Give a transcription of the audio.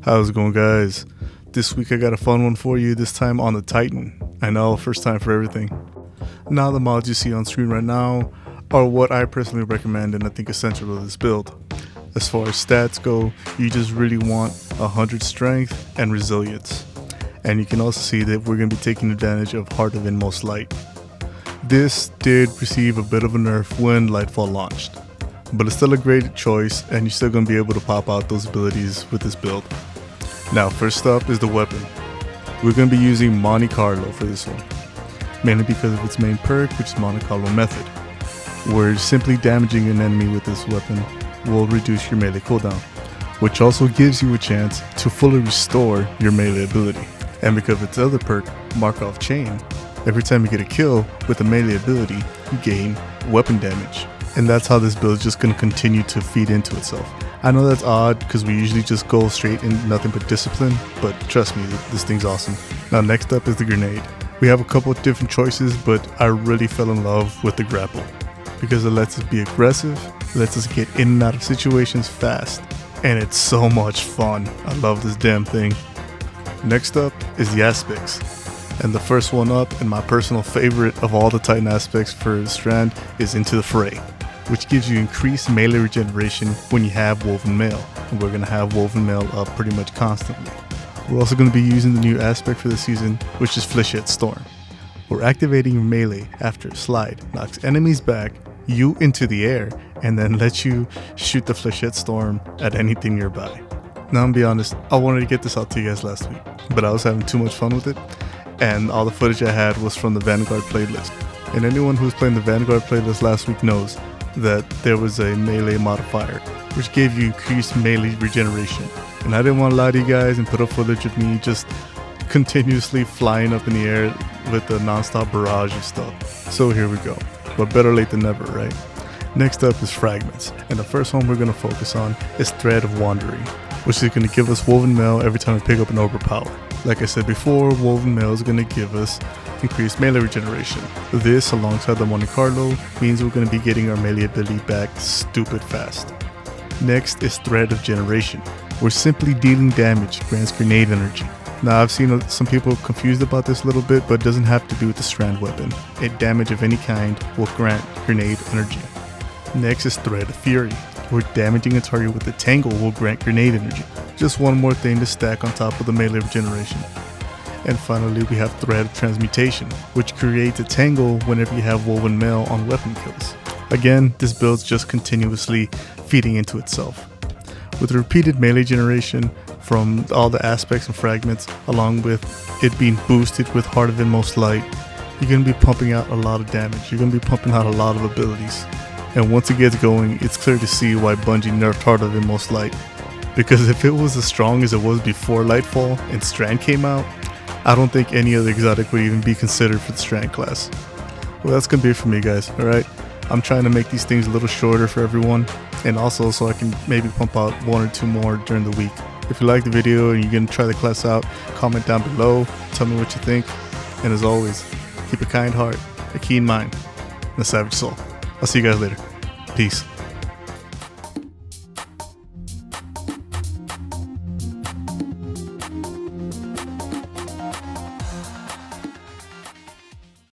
How's it going, guys? This week I got a fun one for you, this time on the Titan. I know, first time for everything. Now the mods you see on screen right now are what I personally recommend and I think essential to this build. As far as stats go, you just really want 100 strength and resilience. And you can also see that we're going to be taking advantage of Heart of Inmost Light. This did receive a bit of a nerf when Lightfall launched, but it's still a great choice and you're still going to be able to pop out those abilities with this build. Now first up is the weapon. We're going to be using Monte Carlo for this one, mainly because of its main perk, which is Monte Carlo method, where simply damaging an enemy with this weapon will reduce your melee cooldown, which also gives you a chance to fully restore your melee ability. And because of its other perk, Markov Chain, every time you get a kill with a melee ability, you gain weapon damage. And that's how this build is just going to continue to feed into itself. I know that's odd because we usually just go straight in nothing but discipline, but trust me, this thing's awesome. Now next up is the grenade. We have a couple of different choices, but I really fell in love with the grapple because it lets us be aggressive, lets us get in and out of situations fast, and it's so much fun. I love this damn thing. Next up is the aspects. And the first one up, and my personal favorite of all the Titan aspects for Strand, is Into the Fray, which gives you increased melee regeneration when you have Woven Mail, and we're going to have Woven Mail up pretty much constantly. We're also going to be using the new aspect for the season, which is Flechette Storm. We're activating your melee after a slide, knocks enemies back, you into the air, and then lets you shoot the Flechette Storm at anything nearby. Now, I'm be honest, I wanted to get this out to you guys last week, but I was having too much fun with it, and all the footage I had was from the Vanguard playlist. And anyone who was playing the Vanguard playlist last week knows that there was a melee modifier, which gave you increased melee regeneration. And I didn't want to lie to you guys and put up footage of me just continuously flying up in the air with a non-stop barrage of stuff. So here we go. But better late than never, right? Next up is Fragments, and the first one we're going to focus on is Thread of Wandering, which is going to give us Woven Mail every time we pick up an overpower. Like I said before, Woven Mail is going to give us increased melee regeneration. This, alongside the Monte Carlo, means we're going to be getting our melee ability back stupid fast. Next is Thread of Generation, where simply dealing damage grants grenade energy. Now, I've seen some people confused about this a little bit, but it doesn't have to do with the Strand weapon. Damage of any kind will grant grenade energy. Next is Thread of Fury, where damaging a target with a tangle will grant grenade energy. Just one more thing to stack on top of the melee regeneration. And finally, we have Thread of Transmutation, which creates a tangle whenever you have Woven Mail on weapon kills. Again, this build's just continuously feeding into itself. With repeated melee generation from all the aspects and fragments, along with it being boosted with Heart of Inmost Light, you're going to be pumping out a lot of damage. You're going to be pumping out a lot of abilities. And once it gets going, it's clear to see why Bungie nerfed Heart of Inmost Light. Because if it was as strong as it was before Lightfall and Strand came out, I don't think any other exotic would even be considered for the Strand class. Well, that's going to be it for me, guys, alright? I'm trying to make these things a little shorter for everyone, and also so I can maybe pump out one or two more during the week. If you like the video and you're going to try the class out, comment down below, tell me what you think, and as always, keep a kind heart, a keen mind, and a savage soul. I'll see you guys later. Peace.